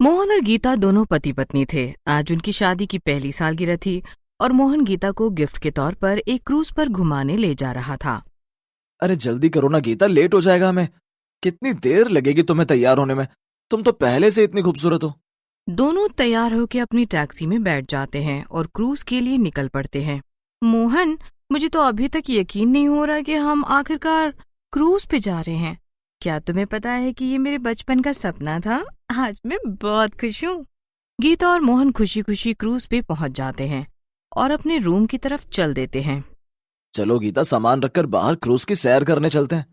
मोहन और गीता दोनों पति पत्नी थे। आज उनकी शादी की पहली सालगिरह थी और मोहन गीता को गिफ्ट के तौर पर एक क्रूज पर घुमाने ले जा रहा था। अरे जल्दी करो ना गीता, लेट हो जाएगा हमें। कितनी देर लगेगी तुम्हें तैयार होने में? तुम तो पहले से इतनी खूबसूरत हो। दोनों तैयार होकर अपनी टैक्सी में बैठ जाते हैं और क्रूज के लिए निकल पड़ते हैं। मोहन, मुझे तो अभी तक यकीन नहीं हो रहा कि हम आखिरकार क्रूज पे जा रहे हैं। क्या तुम्हें पता है कि ये मेरे बचपन का सपना था? आज मैं बहुत खुश हूँ। गीता और मोहन खुशी खुशी क्रूज पे पहुंच जाते हैं और अपने रूम की तरफ चल देते हैं। चलो गीता, सामान रखकर बाहर क्रूज की सैर करने चलते हैं।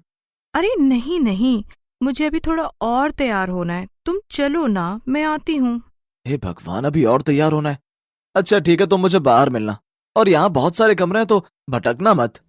अरे नहीं नहीं, मुझे अभी थोड़ा और तैयार होना है। तुम चलो ना, मैं आती हूँ। हे भगवान, अभी और तैयार होना है। अच्छा ठीक है, तुम मुझे बाहर मिलना, और यहाँ बहुत सारे कमरे हैं तो भटकना मत।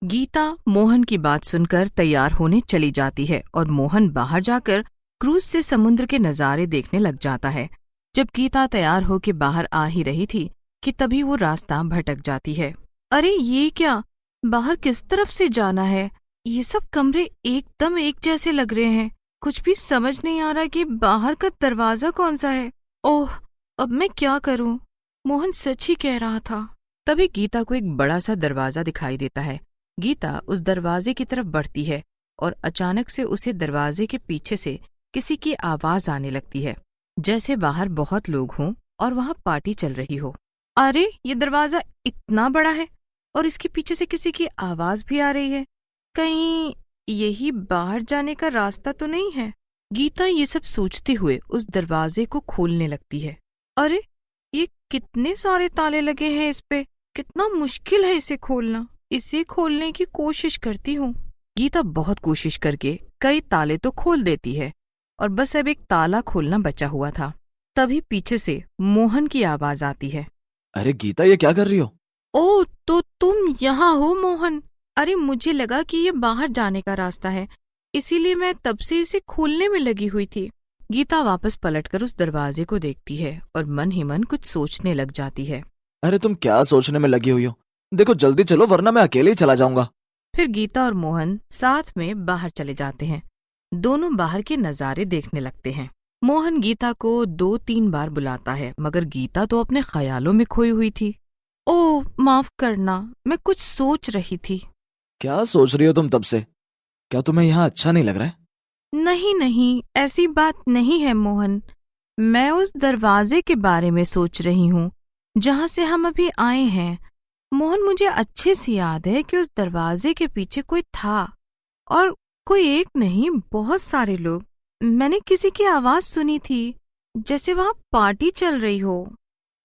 गीता मोहन की बात सुनकर तैयार होने चली जाती है और मोहन बाहर जाकर क्रूज से समुद्र के नजारे देखने लग जाता है। जब गीता तैयार होकर बाहर आ ही रही थी कि तभी वो रास्ता भटक जाती है। अरे ये क्या, बाहर किस तरफ से जाना है? ये सब कमरे एकदम एक जैसे लग रहे हैं। कुछ भी समझ नहीं आ रहा कि बाहर का दरवाजा कौन सा है। ओह, अब मैं क्या करूं? मोहन सच ही कह रहा था। तभी गीता को एक बड़ा सा दरवाजा दिखाई देता है। गीता उस दरवाजे की तरफ बढ़ती है और अचानक से उसे दरवाजे के पीछे से किसी की आवाज आने लगती है, जैसे बाहर बहुत लोग हों और वहां पार्टी चल रही हो। अरे ये दरवाजा इतना बड़ा है और इसके पीछे से किसी की आवाज भी आ रही है। कहीं यही बाहर जाने का रास्ता तो नहीं है? गीता ये सब सोचते हुए उस दरवाजे को खोलने लगती है। अरे ये कितने सारे ताले लगे हैं इस पे, कितना मुश्किल है इसे खोलना। इसे खोलने की कोशिश करती हूँ। गीता बहुत कोशिश करके कई ताले तो खोल देती है और बस अब एक ताला खोलना बचा हुआ था। तभी पीछे से मोहन की आवाज आती है। अरे गीता, ये क्या कर रही हो? ओह, तो तुम यहाँ हो मोहन। अरे मुझे लगा कि ये बाहर जाने का रास्ता है, इसीलिए मैं तब से इसे खोलने में लगी हुई थी। गीता वापस पलटकर उस दरवाजे को देखती है और मन ही मन कुछ सोचने लग जाती है। अरे तुम क्या सोचने में लगी हुई हो? देखो जल्दी चलो, वरना मैं अकेले ही चला जाऊंगा। फिर गीता और मोहन साथ में बाहर चले जाते हैं। दोनों बाहर के नजारे देखने लगते हैं। मोहन गीता को 2-3 बार बुलाता है, मगर गीता तो अपने ख्यालों में खोई हुई थी। ओह माफ करना, मैं कुछ सोच रही थी। क्या सोच रही हो तुम तब से? क्या तुम्हें यहाँ अच्छा नहीं लग रहा है? नहीं नहीं, ऐसी बात नहीं है मोहन। मैं उस दरवाजे के बारे में सोच रही हूँ जहाँ से हम अभी आए हैं। मोहन, मुझे अच्छे से याद है कि उस दरवाजे के पीछे कोई था, और कोई एक नहीं, बहुत सारे लोग। मैंने किसी की आवाज सुनी थी, जैसे वहां पार्टी चल रही हो।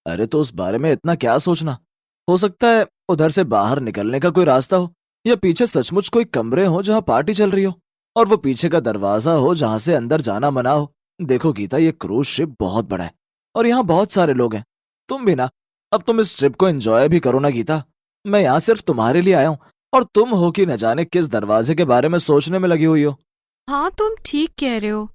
अरे तो उस बारे में इतना क्या सोचना। हो सकता है उधर से बाहर निकलने का कोई रास्ता हो, या पीछे सचमुच कोई कमरे हो जहाँ पार्टी चल रही हो, और वो पीछे का दरवाजा हो जहाँ से अंदर जाना मना हो। देखो गीता, ये क्रूज शिप बहुत बड़ा है और यहाँ बहुत सारे लोग हैं। तुम भी ना, अब तुम इस ट्रिप को एंजॉय भी करो ना गीता। मैं यहाँ सिर्फ तुम्हारे लिए आया हूँ, और तुम हो कि न जाने किस दरवाजे के बारे में सोचने में लगी हुई हो। हाँ तुम ठीक कह रहे हो।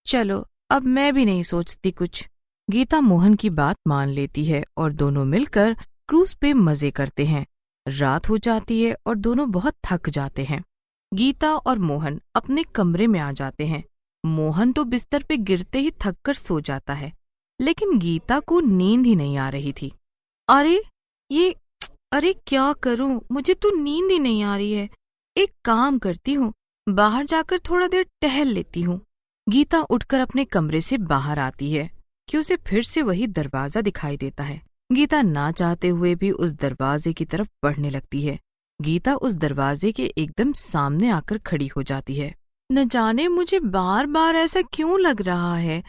चलो अब मैं भी नहीं सोचती कुछ। गीता मोहन की बात मान लेती है और दोनों मिलकर क्रूज पे मजे करते हैं। रात हो जाती है और दोनों बहुत थक जाते हैं। गीता और मोहन अपने कमरे में आ जाते हैं। मोहन तो बिस्तर पे गिरते ही थक कर सो जाता है, लेकिन गीता को नींद ही नहीं आ रही थी। अरे ये अरे क्या करूं, मुझे तो नींद ही नहीं आ रही है। एक काम करती हूँ, बाहर जाकर थोड़ा देर टहल लेती हूँ। गीता उठकर अपने कमरे से बाहर आती है कि उसे फिर से वही दरवाजा दिखाई देता है। गीता ना चाहते हुए भी उस दरवाजे की तरफ बढ़ने लगती है। गीता उस दरवाजे के एकदम सामने आकर खड़ी हो जाती है। न जाने मुझे बार बार ऐसा क्यों लग रहा है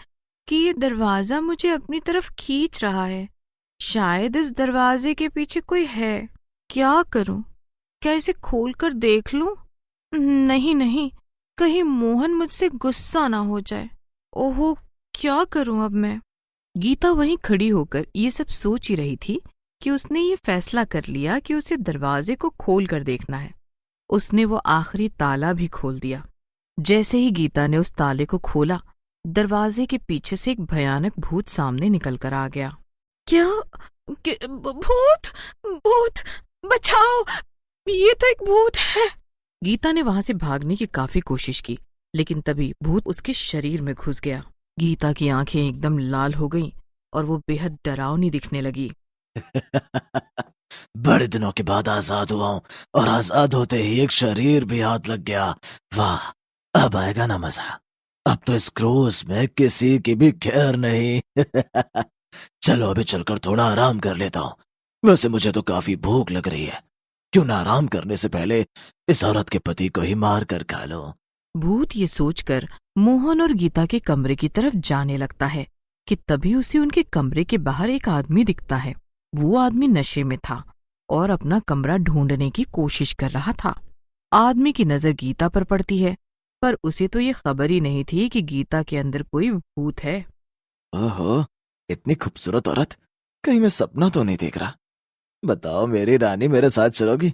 कि ये दरवाजा मुझे अपनी तरफ खींच रहा है। शायद इस दरवाजे के पीछे कोई है। क्या करूं? क्या इसे खोलकर देख लूं? नहीं नहीं, कहीं मोहन मुझसे गुस्सा ना हो जाए। ओहो, क्या करूं अब मैं? गीता वहीं खड़ी होकर ये सब सोच ही रही थी कि उसने ये फैसला कर लिया कि उसे दरवाजे को खोल कर देखना है। उसने वो आखिरी ताला भी खोल दिया। जैसे ही गीता ने उस ताले को खोला, दरवाजे के पीछे से एक भयानक भूत सामने निकल कर आ गया। क्या? भूत! भूत! बचाओ! ये तो एक भूत है। गीता ने वहां से भागने की काफी कोशिश की, लेकिन तभी भूत उसके शरीर में घुस गया। गीता की आंखें एकदम लाल हो गईं और वो बेहद डरावनी दिखने लगी। बड़े दिनों के बाद आजाद हुआ हूं और आजाद होते ही एक शरीर भी हाथ लग गया। वाह, अब आएगा ना मजा। अब तो इस क्रूज में किसी की भी खैर नहीं। चलो अभी चलकर थोड़ा आराम कर लेता हूँ। वैसे मुझे तो काफी भूख लग रही है। क्यों ना आराम करने से पहले इस औरत के पति को ही मार कर खा लो। भूत ये सोचकर मोहन और गीता के कमरे की तरफ जाने लगता है कि तभी उसे उनके कमरे के बाहर एक आदमी दिखता है। वो आदमी नशे में था और अपना कमरा ढूंढने की कोशिश कर रहा था। आदमी की नजर गीता पर पड़ती है, पर उसे तो ये खबर ही नहीं थी कि गीता के अंदर कोई भूत है। ओहो, इतनी खूबसूरत औरत, कहीं मैं सपना तो नहीं देख रहा। बताओ मेरी रानी, मेरे साथ चलोगी?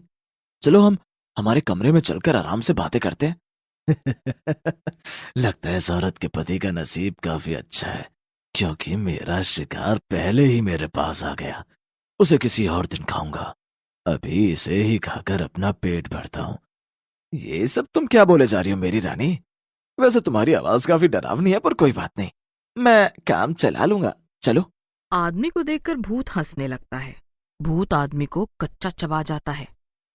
चलो हम हमारे कमरे में चलकर आराम से बातें करते हैं। लगता है इस औरत के पति का नसीब काफी अच्छा है, क्योंकि मेरा शिकार पहले ही मेरे पास आ गया। उसे किसी और दिन खाऊंगा, अभी इसे ही खाकर अपना पेट भरता हूँ। ये सब तुम क्या बोले जा रही हो मेरी रानी? वैसे तुम्हारी आवाज काफी डरावनी है, पर कोई बात नहीं, मैं काम चला लूंगा। चलो। आदमी को देखकर भूत हंसने लगता है। भूत आदमी को कच्चा चबा जाता है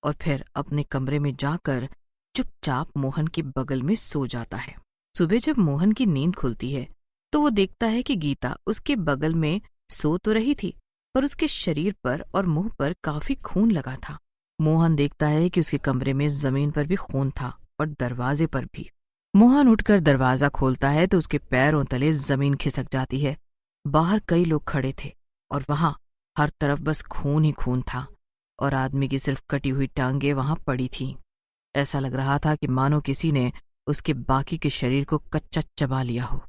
और फिर अपने कमरे में जाकर चुपचाप मोहन के बगल में सो जाता है। सुबह जब मोहन की नींद खुलती है तो वो देखता है कि गीता उसके बगल में सो तो रही थी, पर उसके शरीर पर और मुंह पर काफी खून लगा था। मोहन देखता है कि उसके कमरे में जमीन पर भी खून था और दरवाजे पर भी। मोहन उठकर दरवाजा खोलता है तो उसके पैरों तले जमीन खिसक जाती है। बाहर कई लोग खड़े थे और वहां हर तरफ बस खून ही खून था और आदमी की सिर्फ कटी हुई टांगे वहां पड़ी थीं। ऐसा लग रहा था कि मानो किसी ने उसके बाकी के शरीर को कच्चा चबा लिया हो।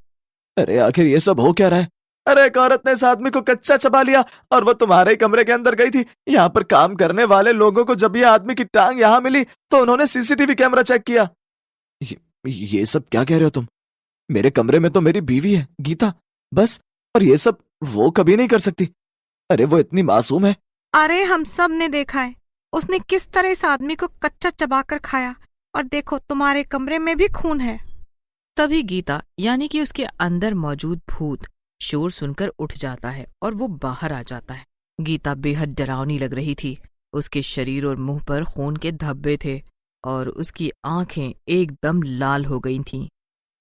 अरे आखिर ये सब हो क्या रहा है? अरे एक औरत ने इस आदमी को कच्चा चबा लिया और वो तुम्हारे ही कमरे के अंदर गई थी। यहाँ पर काम करने वाले लोगों को जब ये आदमी की टांग यहाँ मिली तो उन्होंने सीसीटीवी कैमरा चेक किया। ये सब क्या कह रहे हो तुम? मेरे कमरे में तो मेरी बीवी है गीता, बस, और ये सब वो कभी नहीं कर सकती। अरे वो इतनी मासूम है। अरे हम सब ने देखा है उसने किस तरह इस आदमी को कच्चा चबाकर खाया, और देखो तुम्हारे कमरे में भी खून है। तभी गीता यानी कि उसके अंदर मौजूद भूत शोर सुनकर उठ जाता है और वो बाहर आ जाता है। गीता बेहद डरावनी लग रही थी। उसके शरीर और मुंह पर खून के धब्बे थे और उसकी आंखें एकदम लाल हो गई थीं।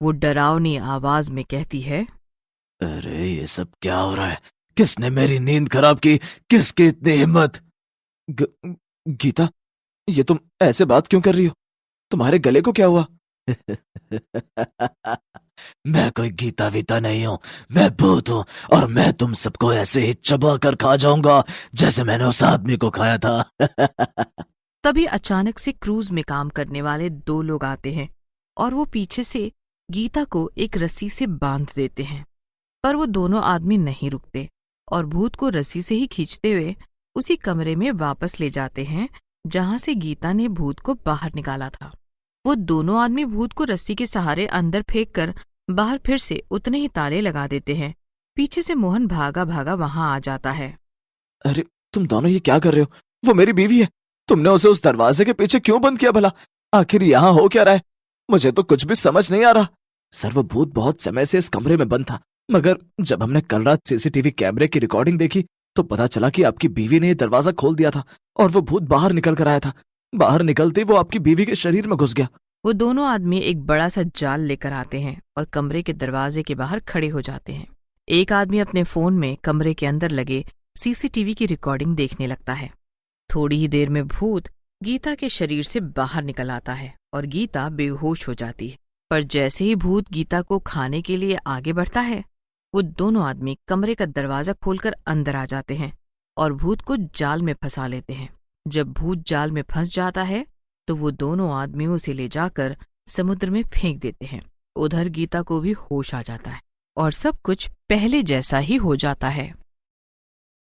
वो डरावनी आवाज में कहती है, अरे ये सब क्या हो रहा है? किसने मेरी नींद खराब की? किसकी इतनी हिम्मत? गीता, ये तुम ऐसे बात क्यों कर रही हो? तुम्हारे गले को क्या हुआ? मैं कोई गीता वीता नहीं हूं, मैं भूत हूं और मैं तुम सबको ऐसे ही चबा कर खा जाऊंगा जैसे मैंने उस आदमी को खाया था। तभी अचानक से क्रूज में काम करने वाले दो लोग आते हैं और वो पीछे से गीता को एक रस्सी से बांध देते हैं, पर वो दोनों आदमी नहीं रुकते और भूत को रस्सी से ही खींचते हुए उसी कमरे में वापस ले जाते हैं जहां से गीता ने भूत को बाहर निकाला था। वो दोनों आदमी भूत को रस्सी के सहारे अंदर फेंक कर बाहर फिर से उतने ही ताले लगा देते हैं। पीछे से मोहन भागा भागा वहां आ जाता है। अरे तुम दोनों ये क्या कर रहे हो? वो मेरी बीवी है, तुमने उसे उस दरवाजे के पीछे क्यों बंद किया भला? आखिर यहाँ हो क्या रहा है? मुझे तो कुछ भी समझ नहीं आ रहा। सर वो भूत बहुत समय से इस कमरे में बंद था, मगर जब हमने कल रात सीसीटीवी कैमरे की रिकॉर्डिंग देखी तो पता चला कि आपकी बीवी ने ये दरवाजा खोल दिया था और वो भूत बाहर निकल कर आया था। बाहर निकलते वो आपकी बीवी के शरीर में घुस गया। वो दोनों आदमी एक बड़ा सा जाल लेकर आते हैं और कमरे के दरवाजे के बाहर खड़े हो जाते हैं। एक आदमी अपने फोन में कमरे के अंदर लगे सीसीटीवी की रिकॉर्डिंग देखने लगता है। थोड़ी ही देर में भूत गीता के शरीर से बाहर निकल आता है और गीता बेहोश हो जाती है। पर जैसे ही भूत गीता को खाने के लिए आगे बढ़ता है, वो दोनों आदमी कमरे का दरवाजा खोलकर अंदर आ जाते हैं और भूत को जाल में फंसा लेते हैं। जब भूत जाल में फंस जाता है तो वो दोनों आदमी उसे ले जाकर समुद्र में फेंक देते हैं। उधर गीता को भी होश आ जाता है और सब कुछ पहले जैसा ही हो जाता है।